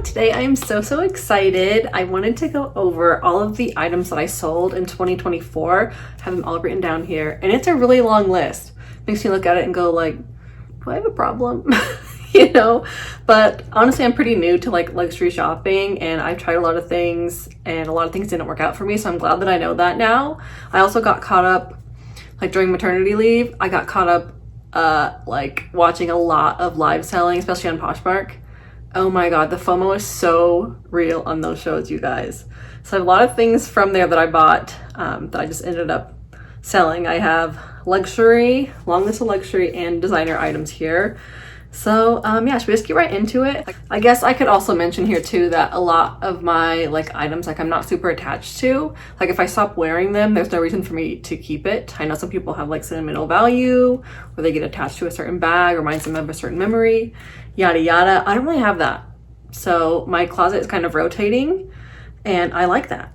Today I am so excited. I wanted to go over all of the items that I sold in 2024. I have them all written down here, and it's a really long list. Makes me look at it and go like, do I have a problem? You know? But honestly, I'm pretty new to like luxury shopping, and I've tried a lot of things and a lot of things didn't work out for me, so I'm glad that I know that now. I also got caught up like during maternity leave. I got caught up like watching a lot of live selling, especially on Poshmark. Oh my god, the FOMO is so real on those shows, you guys. So I have a lot of things from there that I bought that I just ended up selling. I have luxury, long list of luxury and designer items here. So yeah, should we just get right into it? I guess I could also mention here too that a lot of my like items, like I'm not super attached to. Like if I stop wearing them, there's no reason for me to keep it. I know some people have like sentimental value, or they get attached to a certain bag, reminds them of a certain memory, yada yada. I don't really have that. So my closet is kind of rotating, and I like that.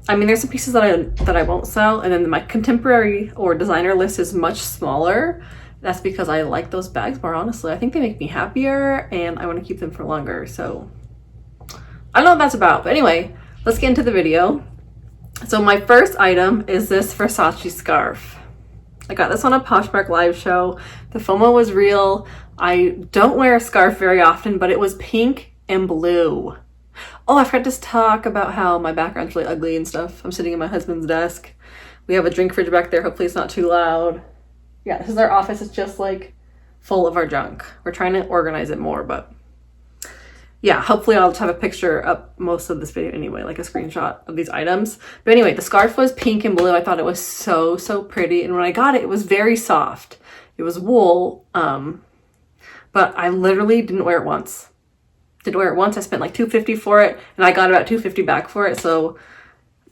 I mean, there's some pieces that I won't sell, and then my contemporary or designer list is much smaller. That's because I like those bags more, honestly. I think they make me happier and I want to keep them for longer. So I don't know what that's about, but anyway, let's get into the video. So my first item is this Versace scarf. I got this on a Poshmark live show. The FOMO was real. I don't wear a scarf very often, but it was pink and blue. Oh, I forgot to talk about how my background's really ugly and stuff. I'm sitting at my husband's desk. We have a drink fridge back there. Hopefully it's not too loud. Yeah, this is our office. It's just like full of our junk. We're trying to organize it more, but yeah, hopefully I'll just have a picture up most of this video anyway, like a screenshot of these items. But anyway, the scarf was pink and blue. I thought it was so pretty. And when I got it, it was very soft. It was wool, but I literally didn't wear it once. Didn't wear it once. I spent like $250 for it, and I got about $250 back for it. So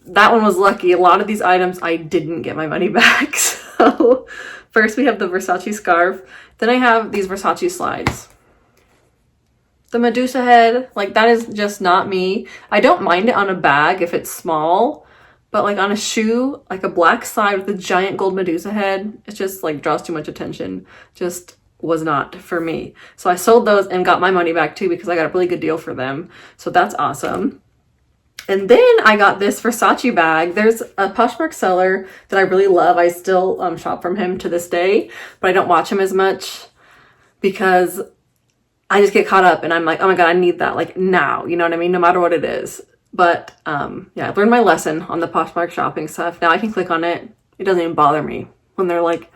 that one was lucky. A lot of these items, I didn't get my money back. So first we have the Versace scarf. Then I have these Versace slides. The Medusa head, like that is just not me. I don't mind it on a bag if it's small, but like on a shoe, like a black slide with a giant gold Medusa head, it just like draws too much attention. Just was not for me. So I sold those and got my money back too because I got a really good deal for them. So that's awesome. And then I got this Versace bag. There's a Poshmark seller that I really love. I still shop from him to this day, but I don't watch him as much because I just get caught up and I'm like, oh my God, I need that like now, you know what I mean? No matter what it is. But yeah, I've learned my lesson on the Poshmark shopping stuff. Now I can click on it. It doesn't even bother me when they're like,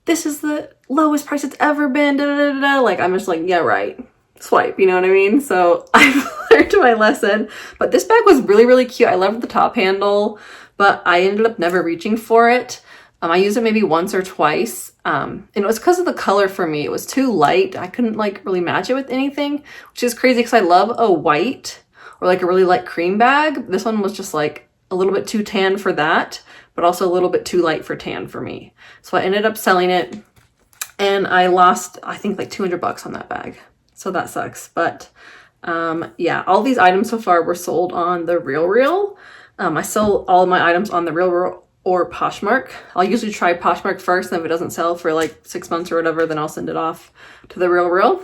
this is the lowest price it's ever been, da, da, da, da. Like I'm just like, yeah, right. Swipe, you know what I mean? So I've learned my lesson. But this bag was really cute. I loved the top handle, but I ended up never reaching for it. I used it maybe once or twice, and it was because of the color for me. It was too light. I couldn't like really match it with anything, which is crazy because I love a white or like a really light cream bag. This one was just like a little bit too tan for that, but also a little bit too light for tan for me. So I ended up selling it, and I lost, I think, like $200 on that bag. So that sucks. But yeah, all these items so far were sold on the RealReal. I sell all of my items on the RealReal or Poshmark. I'll usually try Poshmark first, and if it doesn't sell for like 6 months or whatever, then I'll send it off to the RealReal.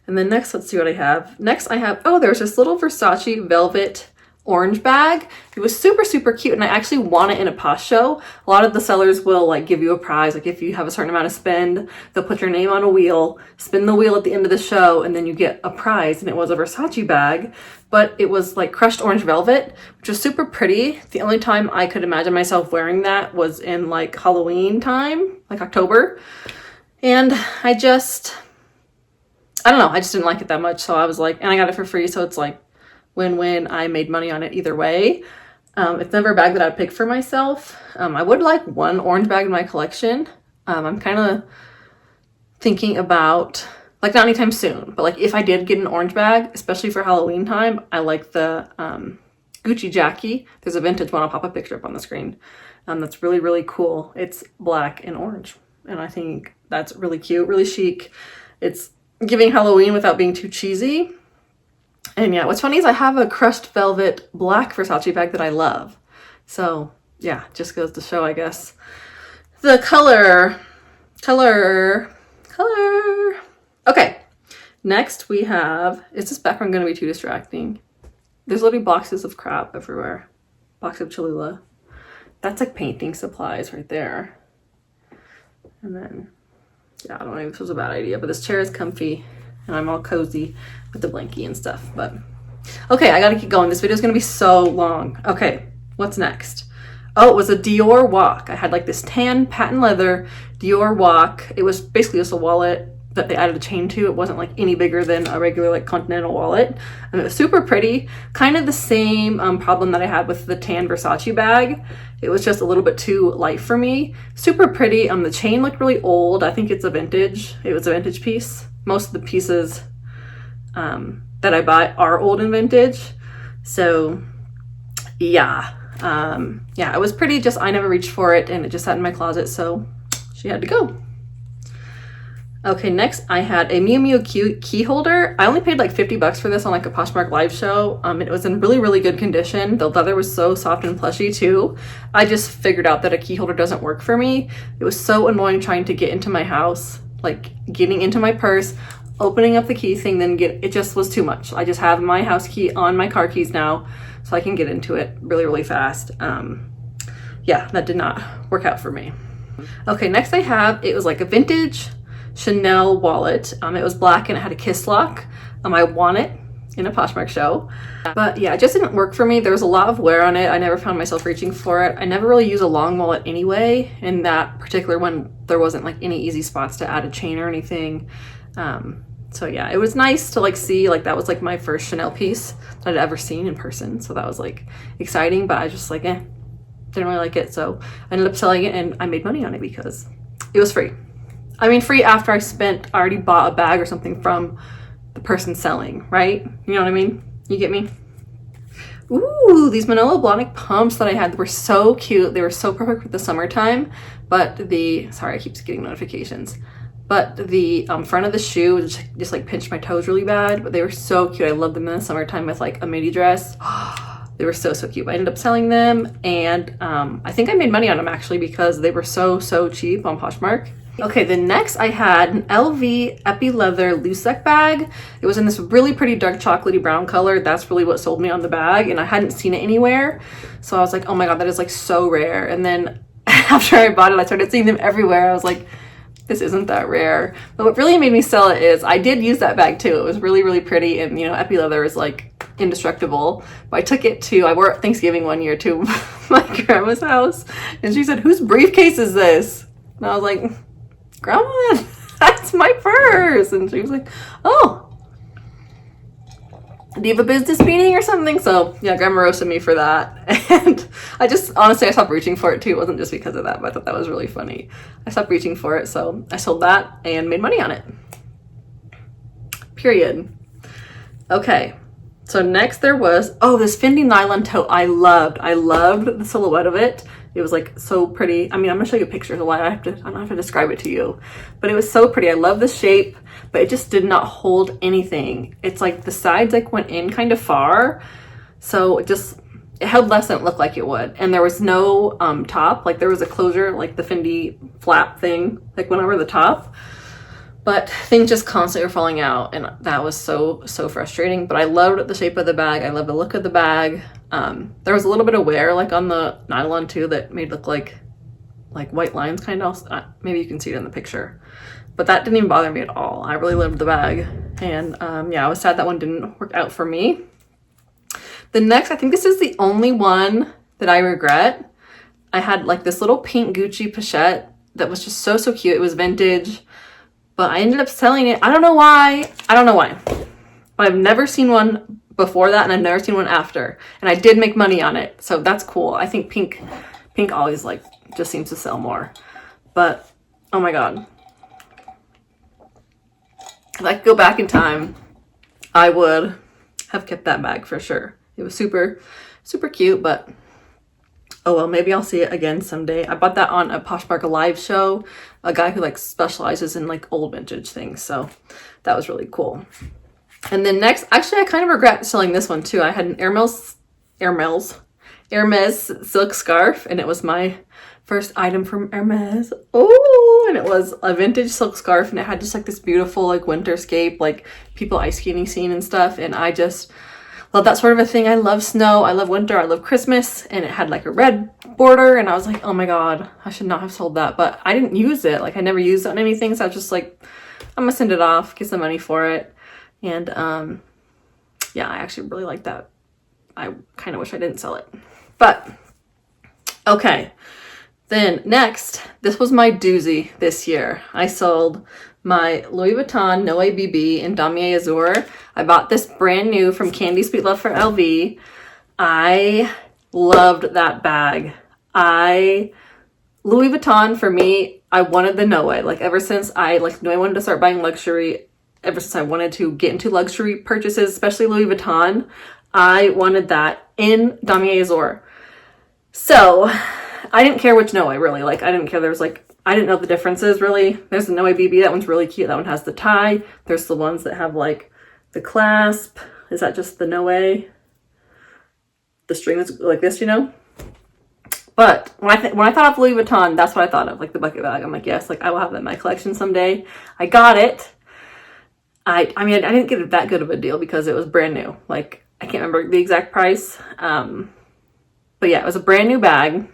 And then next, let's see what I have. Next I have, oh, there's this little Versace velvet orange bag. It was super cute, and I actually want it in a Posh show. A lot of the sellers will like give you a prize. Like if you have a certain amount of spend, they'll put your name on a wheel, spin the wheel at the end of the show, and then you get a prize. And it was a Versace bag, but it was like crushed orange velvet, which was super pretty. The only time I could imagine myself wearing that was in like Halloween time, like October. And I don't know, I just didn't like it that much. So I was like, and I got it for free, so it's like win-win. I made money on it either way. It's never a bag that I'd pick for myself. I would like one orange bag in my collection. I'm kind of thinking about, like not anytime soon, but like if I did get an orange bag, especially for Halloween time, I like the Gucci Jackie. There's a vintage one. I'll pop a picture up on the screen. That's really cool. It's black and orange, and I think that's really cute, really chic. It's giving Halloween without being too cheesy. And yeah, what's funny is I have a crushed velvet black Versace bag that I love. So yeah, just goes to show, I guess. The color. Okay. Next we have, is this background going to be too distracting? There's literally boxes of crap everywhere. Box of Cholula. That's like painting supplies right there. And then, yeah, I don't know if this was a bad idea, but this chair is comfy and I'm all cozy with the blankie and stuff. But okay, I gotta keep going. This video is gonna be so long. Okay, what's next? Oh, it was a Dior walk. I had like this tan patent leather Dior walk. It was basically just a wallet that they added a chain to. It wasn't like any bigger than a regular like continental wallet. And it was super pretty. Kind of the same problem that I had with the tan Versace bag. It was just a little bit too light for me. Super pretty. The chain looked really old. I think it's a vintage. It was a vintage piece. Most of the pieces that I buy are old and vintage. So yeah. Yeah, it was pretty, just I never reached for it and it just sat in my closet, so she had to go. Okay, next I had a Miu Miu key holder. I only paid like 50 bucks for this on like a Poshmark live show. It was in really, really good condition. The leather was so soft and plushy too. I just figured out that a key holder doesn't work for me. It was so annoying trying to get into my house, like getting into my purse, opening up the key thing, then it just was too much. I just have my house key on my car keys now, so I can get into it really, really fast. Yeah, that did not work out for me. Okay, next I have, it was like a vintage Chanel wallet. It was black and it had a kiss lock. I won it in a Poshmark show, but yeah, it just didn't work for me. There was a lot of wear on it. I never found myself reaching for it. I never really use a long wallet anyway. In that particular one, there wasn't like any easy spots to add a chain or anything. So yeah, it was nice to like see, like that was like my first Chanel piece that I'd ever seen in person. So that was like exciting, but I just like, didn't really like it. So I ended up selling it and I made money on it because it was free. I mean, free after I already bought a bag or something from the person selling, right? You know what I mean? You get me? Ooh, these manolo blahnik pumps that I had were so cute. They were so perfect with the summertime, but sorry, I keep getting notifications. But the front of the shoe just like pinched my toes really bad, but they were so cute. I loved them in the summertime with like a midi dress. They were so, so cute. I ended up selling them and I think I made money on them actually because they were so, so cheap on Poshmark. Okay, then next I had an LV Epi Leather lussac bag. It was in this really pretty dark chocolatey brown color. That's really what sold me on the bag and I hadn't seen it anywhere. So I was like, oh my God, that is like so rare. And then after I bought it, I started seeing them everywhere. I was like, this isn't that rare. But what really made me sell it is I did use that bag too. It was really, really pretty. And you know, Epi Leather is like indestructible. But I took it I wore it Thanksgiving one year to my grandma's house. And she said, whose briefcase is this? And I was like, Grandma, that's my purse. And she was like, oh, do you have a business meeting or something? So yeah, Grandma roasted me for that. And honestly, I stopped reaching for it too. It wasn't just because of that, but I thought that was really funny. I stopped reaching for it. So I sold that and made money on it. Period. Okay. So next there was, this Fendi nylon tote I loved. I loved the silhouette of it. It was like so pretty. I mean, I'm gonna show you pictures of why I don't have to describe it to you, but it was so pretty. I love the shape, but it just did not hold anything. It's like the sides like went in kind of far. So it held less than it looked like it would. And there was no top, like there was a closure, like the Fendi flap thing, like went over the top, but things just constantly were falling out. And that was so, so frustrating, but I loved the shape of the bag. I loved the look of the bag. There was a little bit of wear like on the nylon too that made it look like white lines kind of. Maybe you can see it in the picture, but that didn't even bother me at all. I really loved the bag. And yeah, I was sad that one didn't work out for me. The next, I think this is the only one that I regret. I had like this little pink Gucci pochette that was just so, so cute. It was vintage, but I ended up selling it. I don't know why. But I've never seen one before that and I've never seen one after. And I did make money on it. So that's cool. I think pink always like just seems to sell more. But oh my God. If I could go back in time, I would have kept that bag for sure. It was super, super cute, but oh well, maybe I'll see it again someday. I bought that on a Poshmark live show, a guy who like specializes in like old vintage things. So that was really cool. And then next, actually, I kind of regret selling this one too. I had an hermes silk scarf, and it was my first item from Hermes. Oh, cool. And it was a vintage silk scarf, and it had just like this beautiful like winterscape, like people ice skating scene and stuff. And I just love that sort of a thing. I love snow, I love winter, I love Christmas. And it had like a red border, and I was like, oh my god, I should not have sold that. But I didn't use it. Like I never used it on anything, so I was just like, I'm gonna send it off, get some money for it. And yeah, I actually really like that. I kind of wish I didn't sell it. But okay, then next, this was my doozy this year. I sold my Louis Vuitton Noe BB in Damier Azur. I bought this brand new from Candy Sweet Love for LV. I loved that bag. Louis Vuitton, for me, I wanted the Noe. Like ever since I knew I wanted to start buying luxury, ever since I wanted to get into luxury purchases, especially Louis Vuitton, I wanted that in Damier Azur. So I didn't care which Noe, really. Like I didn't care. There was like, I didn't know the differences really. There's the Noe BB, that one's really cute. That one has the tie. There's the ones that have like the clasp. Is that just the Noe? The string is like this, you know? But when I thought of Louis Vuitton, that's what I thought of, like the bucket bag. I'm like, yes, like I will have that in my collection someday. I got it. I mean, I didn't get that good of a deal because it was brand new. Like I can't remember the exact price. But yeah, it was a brand new bag,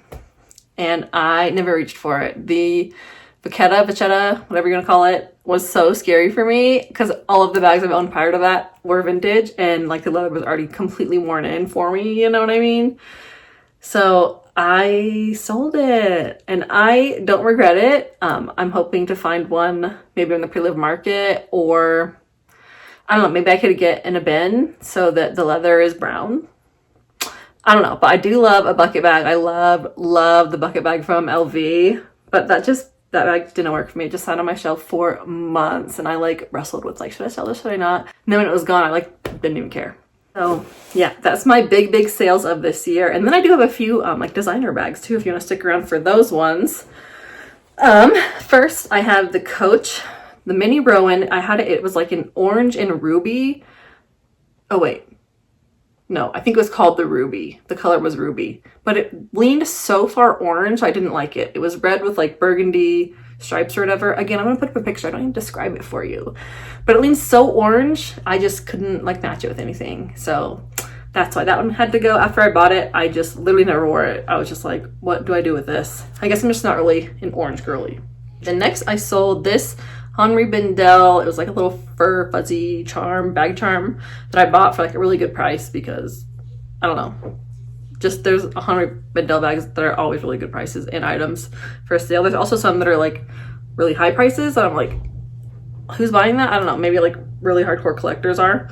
and I never reached for it. The pochette, whatever you're gonna call it, was so scary for me because all of the bags I've owned prior to that were vintage, and like the leather was already completely worn in for me, you know what I mean? So I sold it, and I don't regret it. I'm hoping to find one maybe on the pre-live market, or I don't know, maybe I could get in a bin so that the leather is brown. I don't know, but I do love a bucket bag. I love the bucket bag from LV, but that bag didn't work for me. It just sat on my shelf for months, and I like wrestled with like, should I sell this, should I not? And then when it was gone, I like didn't even care. So yeah, that's my big sales of this year. And then I do have a few like designer bags too, if you want to stick around for those ones. First I have the Coach, the mini Rowan. I had it was like an orange and ruby. Oh wait. No, I think it was called the Ruby. The color was ruby, but it leaned so far orange, I didn't like it. It was red with like burgundy stripes or whatever. Again, I'm gonna put up a picture. I don't even describe it for you, but it leans so orange, I just couldn't like match it with anything. So that's why that one had to go. After I bought it, I just literally never wore it. I was just like, what do I do with this? I guess I'm just not really an orange girly. Then next I sold this Henri bendel. It was like a little fur fuzzy bag charm that I bought for like a really good price because I don't know, just there's a Henri bendel bags that are always really good prices and items for sale. There's also some that are like really high prices and I'm like, who's buying that? I don't know, maybe like really hardcore collectors are.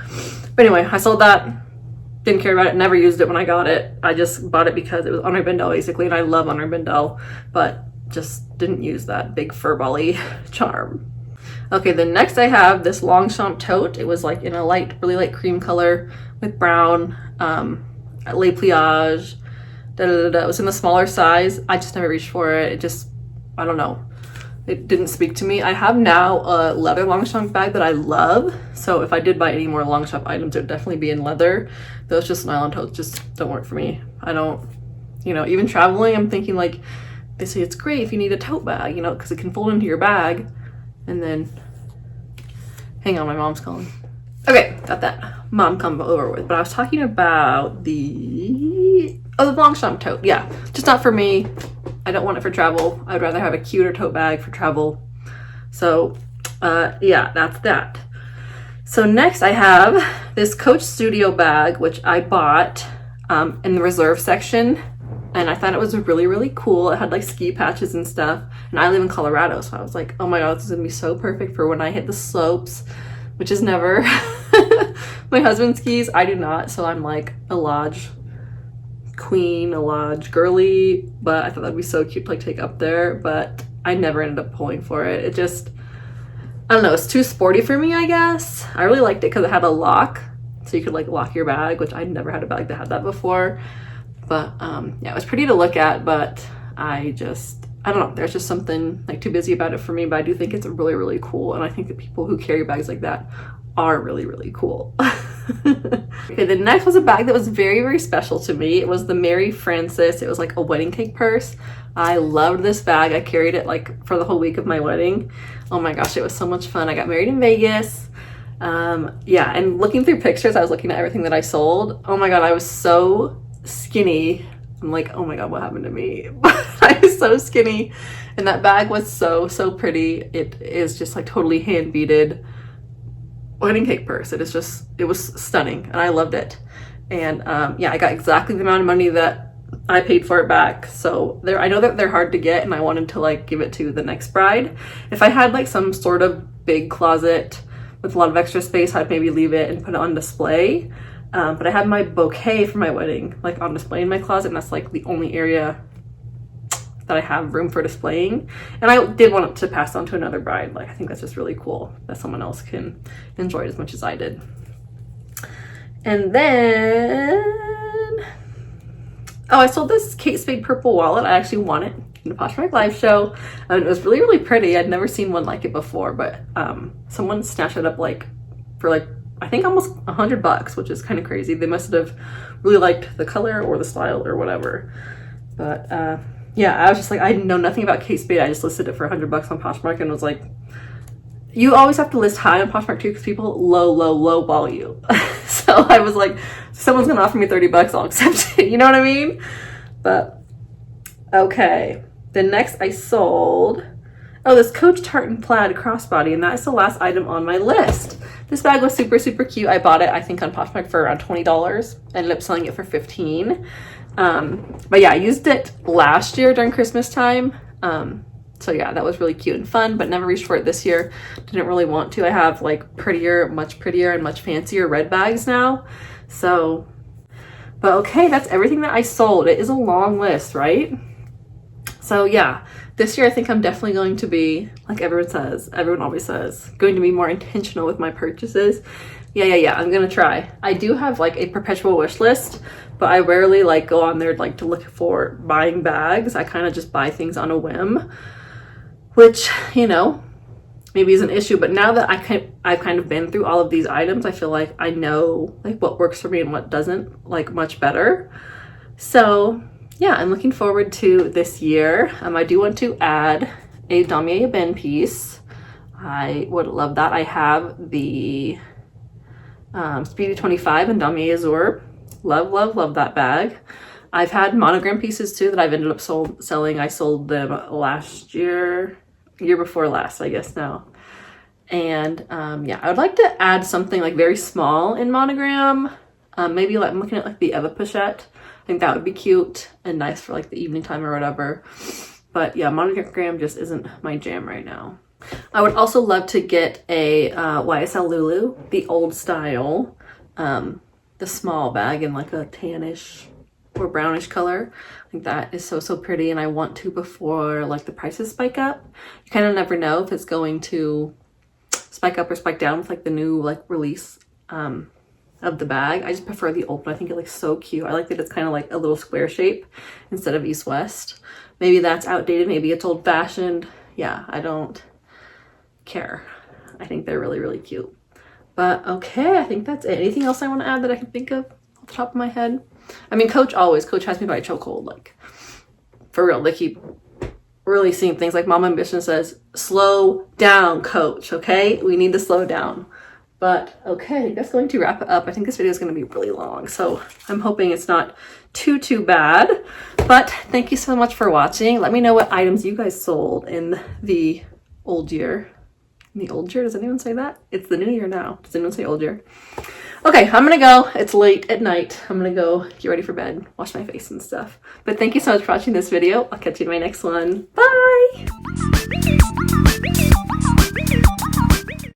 But anyway, I sold that, didn't care about it, never used it when I got it. I just bought it because it was Henri bendel basically, and I love Henri bendel, but just didn't use that big fur volley charm. Okay, then next I have this Longchamp tote. It was like in a really light cream color with brown, lait pliage, It was in the smaller size. I just never reached for it. It just, I don't know. It didn't speak to me. I have now a leather Longchamp bag that I love. So if I did buy any more Longchamp items, it would definitely be in leather. Those just nylon totes just don't work for me. I don't, even traveling, I'm thinking like, they say it's great if you need a tote bag, because it can fold into your bag. And then, hang on, my mom's calling. Okay, got that mom come over with. But I was talking about the Longchamp tote. Yeah, just not for me. I don't want it for travel. I'd rather have a cuter tote bag for travel. So, yeah, that's that. So next I have this Coach Studio bag, which I bought in the reserve section. And I thought it was really, really cool. It had like ski patches and stuff. And I live in Colorado, so I was like, oh my god, this is gonna be so perfect for when I hit the slopes, which is never. My husband skis, I do not. So I'm like a lodge queen, a lodge girly, but I thought that'd be so cute to like take up there, but I never ended up pulling for it. It just, I don't know, it's too sporty for me, I guess. I really liked it because it had a lock, so you could like lock your bag, which I'd never had a bag that had that before. But yeah, it was pretty to look at, but I don't know, there's just something like too busy about it for me, but I do think it's really, really cool. And I think that people who carry bags like that are really, really cool. Okay, the next was a bag that was very, very special to me. It was the Mary Frances. It was like a wedding cake purse. I loved this bag. I carried it like for the whole week of my wedding. Oh my gosh, it was so much fun. I got married in Vegas. Yeah, and looking through pictures, I was looking at everything that I sold. Oh my God, I was so skinny. I'm like, oh my God, what happened to me? I was so skinny. And that bag was so, so pretty. It is just like totally hand beaded wedding cake purse. It was stunning and I loved it. And yeah, I got exactly the amount of money that I paid for it back. So I know that they're hard to get and I wanted to like give it to the next bride. If I had like some sort of big closet with a lot of extra space, I'd maybe leave it and put it on display. But I had my bouquet for my wedding like on display in my closet, and that's like the only area that I have room for displaying. And I did want to pass on to another bride. Like, I think that's just really cool that someone else can enjoy it as much as I did. And then, oh, I sold this Kate Spade purple wallet. I actually won it in the Poshmark live show. And it was really, really pretty. I'd never seen one like it before, but someone snatched it up like for like, I think almost $100, which is kind of crazy. They must have really liked the color or the style or whatever. But yeah, I was just like, I know nothing about Kate Spade. I just listed it for $100 on Poshmark and was like, you always have to list high on Poshmark too because people low ball you. So I was like, someone's gonna offer me $30, I'll accept it. You know what I mean? But okay, the next I sold, oh, this Coach tartan plaid crossbody, and that is the last item on my list. This bag was super, super cute. I bought it, I think, on Poshmark for around $20. Ended up selling it for $15. But yeah, I used it last year during Christmas time. So yeah, that was really cute and fun, but never reached for it this year. Didn't really want to. I have like much prettier and much fancier red bags now. So, but okay, that's everything that I sold. It is a long list, right? So yeah, this year I think I'm definitely going to be, like everyone always says, going to be more intentional with my purchases. Yeah, I'm gonna try. I do have like a perpetual wish list, but I rarely like go on there like to look for buying bags. I kind of just buy things on a whim, which, you know, maybe is an issue. But now that I've kind of been through all of these items, I feel like I know like what works for me and what doesn't, like much better. So yeah, I'm looking forward to this year. I do want to add a damier bend piece. I would love that. I have the Speedy 25 and damier azur. Love that bag. I've had monogram pieces too that I've ended up selling. I sold them last year before last, I guess now. And yeah, I would like to add something like very small in monogram. Maybe like I'm looking at like the Eva pochette. I think that would be cute and nice for like the evening time or whatever. But yeah, monogram just isn't my jam right now. I would also love to get a YSL Lulu, the old style, the small bag in like a tannish or brownish color. I think that is so pretty, and I want to before like the prices spike up. You kind of never know if it's going to spike up or spike down with like the new like release of the bag. I just prefer the old one. I think it looks so cute. I like that it's kind of like a little square shape instead of east-west. Maybe that's outdated, maybe it's old-fashioned. Yeah, I don't care. I think they're really cute. But okay, I think that's it. Anything else I want to add that I can think of off the top of my head? I mean, Coach has me by a chokehold. Like, for real, they keep releasing things like Mama Ambition says, slow down, Coach, okay? We need to slow down. But okay, that's going to wrap it up. I think this video is going to be really long, so I'm hoping it's not too bad. But thank you so much for watching. Let me know what items you guys sold in the old year. In the old year? Does anyone say that? It's the new year now. Does anyone say old year? Okay, I'm gonna go. It's late at night. I'm gonna go get ready for bed, wash my face and stuff. But thank you so much for watching this video. I'll catch you in my next one. Bye!